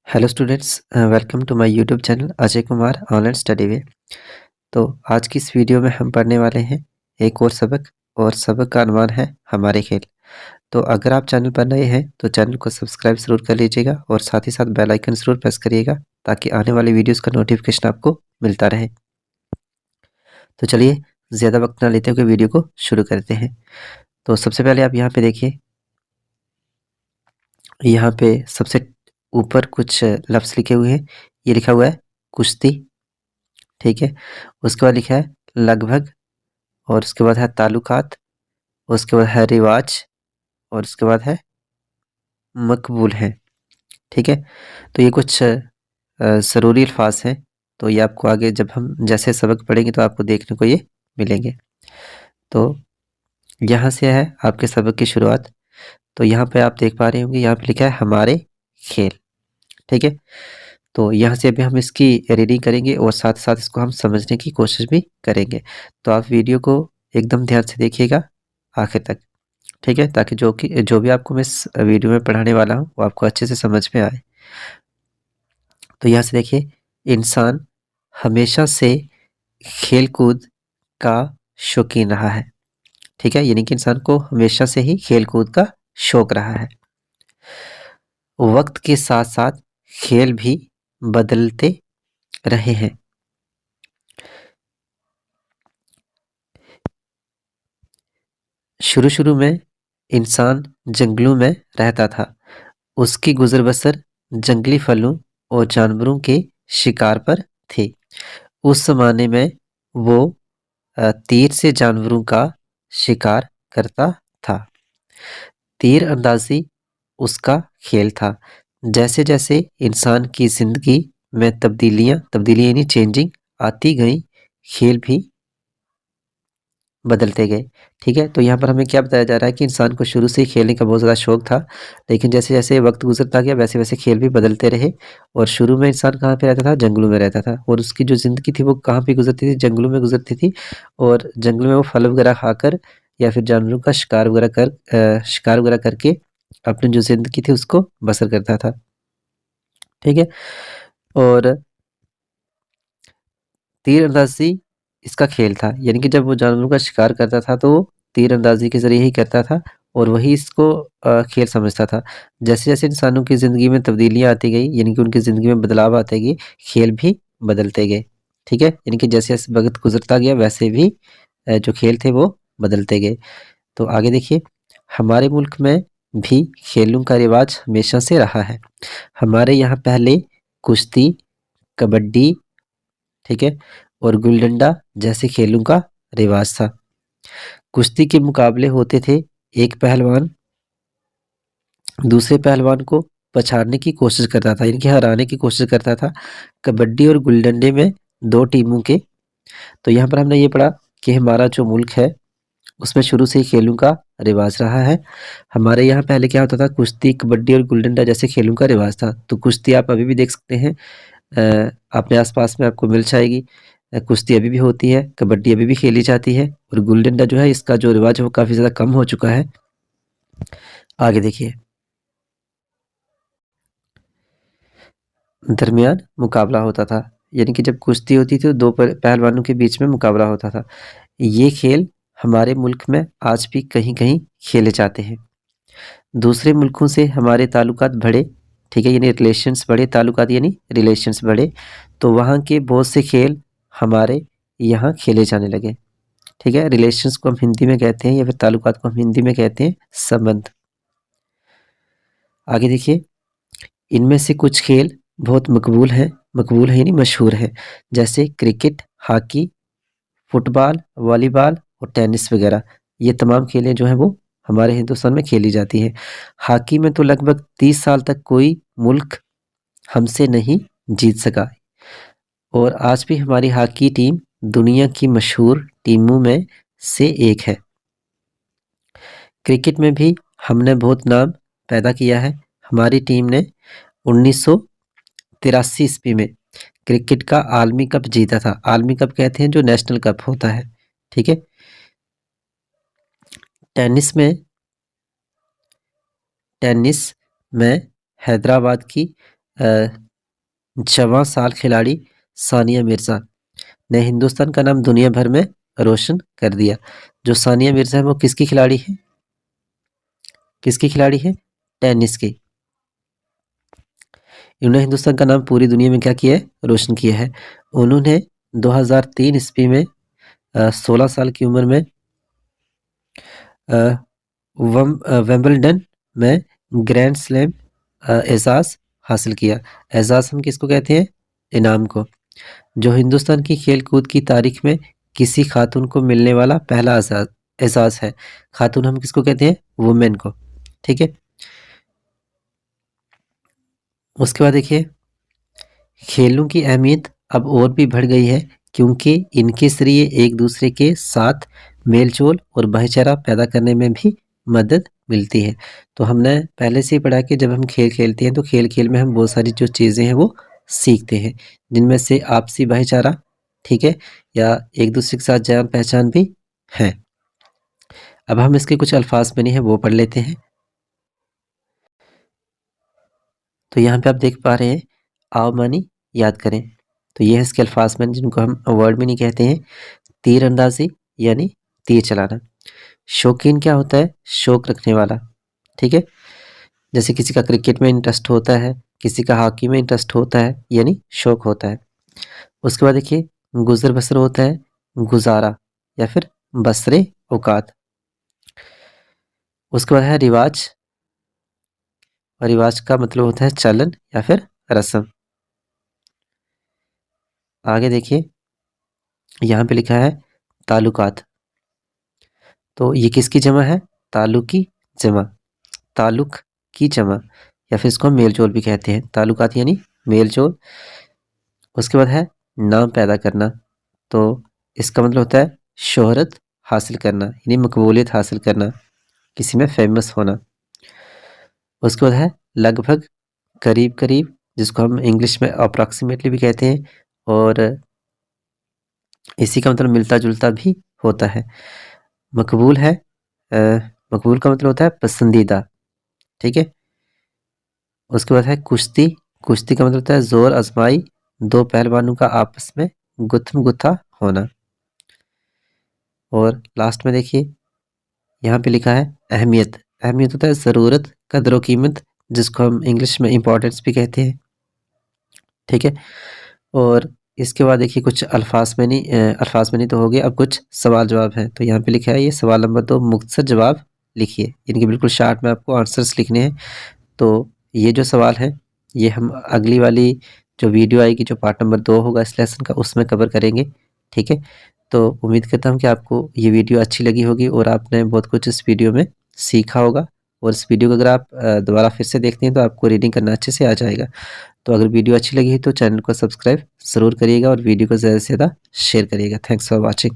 Hello students, welcome to my YouTube channel Ajay Kumar online study way. तो आज की इस वीडियो में हम पढ़ने वाले हैं एक और सबक का अनुमान है हमारे खेल। तो अगर आप चैनल पर नए हैं तो चैनल को सब्सक्राइब ज़रूर कर लीजिएगा और साथ ही साथ बेल आइकन ज़रूर प्रेस करिएगा ताकि आने वाली वीडियोस का नोटिफिकेशन आपको मिलता रहे। तो चलिए ज़्यादा वक्त ना लेते हुए वीडियो को शुरू करते हैं। तो सबसे पहले आप यहाँ पे देखिए, यहाँ पे सबसे ऊपर कुछ लफ्ज़ लिखे हुए हैं। ये लिखा हुआ है कुश्ती, ठीक है। उसके बाद लिखा है लगभग, और उसके बाद है ताल्लुकात, उसके बाद है रिवाज, और उसके बाद है मकबूल है, ठीक है। तो ये कुछ ज़रूरी अल्फाज हैं। तो ये आपको आगे जब हम जैसे सबक पढ़ेंगे तो आपको देखने को ये मिलेंगे। तो यहाँ से है आपके सबक की शुरुआत। तो यहाँ पे आप देख पा रहे होंगे, यहाँ पे लिखा है हमारे खेल, ठीक है। तो यहाँ से अभी हम इसकी रीडिंग करेंगे और साथ साथ इसको हम समझने की कोशिश भी करेंगे। तो आप वीडियो को एकदम ध्यान से देखिएगा आखिर तक, ठीक है, ताकि जो भी आपको मैं इस वीडियो में पढ़ाने वाला हूँ वो आपको अच्छे से समझ में आए। तो यहाँ से देखिए, इंसान हमेशा से खेल कूद का शौकीन रहा है, ठीक है। यानी कि इंसान को हमेशा से ही खेल कूद का शौक रहा है। वक्त के साथ साथ खेल भी बदलते रहे हैं। शुरू शुरू में इंसान जंगलों में रहता था। उसकी गुजर बसर जंगली फलों और जानवरों के शिकार पर थी। उस ज़माने में वो तीर से जानवरों का शिकार करता था। तीर अंदाजी उसका खेल था। जैसे जैसे इंसान की ज़िंदगी में तब्दीलियाँ यानी चेंजिंग आती गई, खेल भी बदलते गए, ठीक है। तो यहाँ पर हमें क्या बताया जा रहा है कि इंसान को शुरू से ही खेलने का बहुत ज़्यादा शौक था, लेकिन जैसे जैसे वक्त गुजरता गया वैसे वैसे खेल भी बदलते रहे। और शुरू में इंसान कहाँ पे रहता था? जंगलों में रहता था, और उसकी जो ज़िंदगी थी वो कहाँ पे गुजरती थी? जंगलों में गुजरती थी। और जंगलों में वो फल वगैरह खाकर या फिर जानवरों का शिकार वगैरह करके अपनी जो ज़िंदगी थी उसको बसर करता था, ठीक है। और तीरंदाज़ी इसका खेल था, यानी कि जब वो जानवरों का शिकार करता था तो वो तीरंदाज़ी के ज़रिए ही करता था और वही इसको खेल समझता था। जैसे-जैसे इंसानों की ज़िंदगी में तब्दीलियाँ आती गई, यानी कि उनकी ज़िंदगी में बदलाव आते गए, खेल भी बदलते गए, ठीक है। यानी कि जैसे-जैसे वक़्त गुज़रता गया वैसे भी जो खेल थे वो बदलते गए। तो आगे देखिए, हमारे मुल्क में भी खेलों का रिवाज हमेशा से रहा है। हमारे यहाँ पहले कुश्ती, कबड्डी, ठीक है, और गुल्ली-डंडा जैसे खेलों का रिवाज था। कुश्ती के मुकाबले होते थे, एक पहलवान दूसरे पहलवान को पछाड़ने की कोशिश करता था, यानी कि हराने की कोशिश करता था। कबड्डी और गुल्ली-डंडे में 2 टीमों के। तो यहाँ पर हमने ये पढ़ा कि हमारा जो मुल्क है उसमें शुरू से ही खेलों का रिवाज रहा है। हमारे यहाँ पहले क्या होता था? कुश्ती, कबड्डी और गुल्ली-डंडा जैसे खेलों का रिवाज था। तो कुश्ती आप अभी भी देख सकते हैं, अपने आस-पास में आपको मिल जाएगी। कुश्ती अभी भी होती है, कबड्डी अभी भी खेली जाती है, और गुल्ली-डंडा जो है इसका जो रिवाज है वो काफ़ी ज़्यादा कम हो चुका है। आगे देखिए, दरमियान मुकाबला होता था, यानी कि जब कुश्ती होती थी तो 2 पहलवानों के बीच में मुकाबला होता था। ये खेल हमारे मुल्क में आज भी कहीं-कहीं खेले जाते हैं। दूसरे मुल्कों से हमारे ताल्लुकात बढ़े, ठीक है, यानी रिलेशंस बढ़े, ताल्लुकात यानी रिलेशंस बढ़े, तो वहाँ के बहुत से खेल हमारे यहाँ खेले जाने लगे, ठीक है। रिलेशंस को हम हिंदी में कहते हैं या फिर ताल्लुकात को हम हिंदी में कहते हैं संबंध। आगे देखिए, इनमें से कुछ खेल बहुत मकबूल हैं यानी मशहूर हैं, जैसे क्रिकेट, हॉकी, फुटबॉल, वॉलीबॉल और टेनिस वगैरह। ये तमाम खेलें जो हैं वो हमारे हिंदुस्तान में खेली जाती हैं। हॉकी में तो लगभग 30 साल तक कोई मुल्क हमसे नहीं जीत सका, और आज भी हमारी हॉकी टीम दुनिया की मशहूर टीमों में से एक है। क्रिकेट में भी हमने बहुत नाम पैदा किया है। हमारी टीम ने 1983 ईस्वी में क्रिकेट का आलमी कप जीता था। आलमी कप कहते हैं जो नेशनल कप होता है, ठीक है। टेनिस में टेनिस में हैदराबाद की जवां साल खिलाड़ी सानिया मिर्जा ने हिंदुस्तान का नाम दुनिया भर में रोशन कर दिया। जो सानिया मिर्जा है वो किसकी खिलाड़ी है? किसकी खिलाड़ी है? टेनिस की। इन्होंने हिंदुस्तान का नाम पूरी दुनिया में क्या किया है? रोशन किया है। उन्होंने 2003 ईस्वी में 16 साल की उम्र में वेम्बलडन में ग्रैंड स्लैम एजाज हासिल किया। एजाज हम किसको कहते हैं? इनाम को। जो हिंदुस्तान की खेल कूद की तारीख में किसी खातून को मिलने वाला पहला एजाज है। खातून हम किसको कहते हैं? वुमेन को। ठीक है। उसके बाद देखिए, खेलों की अहमियत अब और भी बढ़ गई है क्योंकि इनके जरिए एक दूसरे के साथ मेलजोल और भाईचारा पैदा करने में भी मदद मिलती है। तो हमने पहले से ही पढ़ा कि जब हम खेल खेलते हैं तो खेल खेल में हम बहुत सारी जो चीज़ें हैं वो सीखते हैं, जिनमें से आपसी भाईचारा, ठीक है, या एक दूसरे के साथ जान पहचान भी है। अब हम इसके कुछ अल्फाज बने हैं वो पढ़ लेते हैं। तो यहाँ पे आप देख पा रहे हैं, आओ मानी याद करें। तो ये है इसके अल्फाज में जिनको हम वर्ड में नहीं कहते हैं। तीर अंदाजी यानी तीर चलाना। शौकीन क्या होता है? शौक रखने वाला। ठीक है। जैसे किसी का क्रिकेट में इंटरेस्ट होता है, किसी का हॉकी में इंटरेस्ट होता है, यानी शौक होता है। उसके बाद देखिए, गुजर बसर होता है गुजारा या फिर बसरे औकात। उसके बाद है रिवाज, और रिवाज का मतलब होता है चलन या फिर रस्म। आगे देखिए, यहाँ पे लिखा है ताल्लुकात। तो ये किसकी जमा है? ताल्लुक की जमा। ताल्लुक की जमा, या फिर इसको हम मेलजोल भी कहते हैं। ताल्लुकात यानी मेलजोल। उसके बाद है नाम पैदा करना। तो इसका मतलब होता है शोहरत हासिल करना, यानी मकबूलियत हासिल करना, किसी में फेमस होना। उसके बाद है लगभग, करीब करीब, जिसको हम इंग्लिश में अप्रॉक्सीमेटली भी कहते हैं, और इसी का मतलब मिलता जुलता भी होता है। मकबूल है, मकबूल का मतलब होता है पसंदीदा। ठीक है। उसके बाद है कुश्ती। कुश्ती का मतलब होता है जोर आजमाई, दो पहलवानों का आपस में गुत्थम गुत्था होना। और लास्ट में देखिए, यहाँ पे लिखा है अहमियत। अहमियत होता है ज़रूरत, कदर व कीमत, जिसको हम इंग्लिश में इम्पोर्टेंस भी कहते हैं। ठीक है। और इसके बाद देखिए कुछ अल्फाज में नहीं, अल्फाज में नहीं तो हो गया। अब कुछ सवाल जवाब हैं। तो यहाँ पे लिखा है, ये सवाल नंबर 2, मुख्तसर जवाब लिखिए, यानी कि बिल्कुल शार्ट में आपको आंसर्स लिखने हैं। तो ये जो सवाल है ये हम अगली वाली जो वीडियो आएगी, जो पार्ट नंबर 2 होगा इस लेसन का, उसमें कवर करेंगे। ठीक है। तो उम्मीद करता हूँ कि आपको ये वीडियो अच्छी लगी होगी और आपने बहुत कुछ इस वीडियो में सीखा होगा। और इस वीडियो को अगर आप दोबारा फिर से देखते हैं तो आपको रीडिंग करना अच्छे से आ जाएगा। तो अगर वीडियो अच्छी लगी है तो चैनल को सब्सक्राइब ज़रूर करिएगा और वीडियो को ज़्यादा से ज़्यादा शेयर करिएगा। Thanks for watching.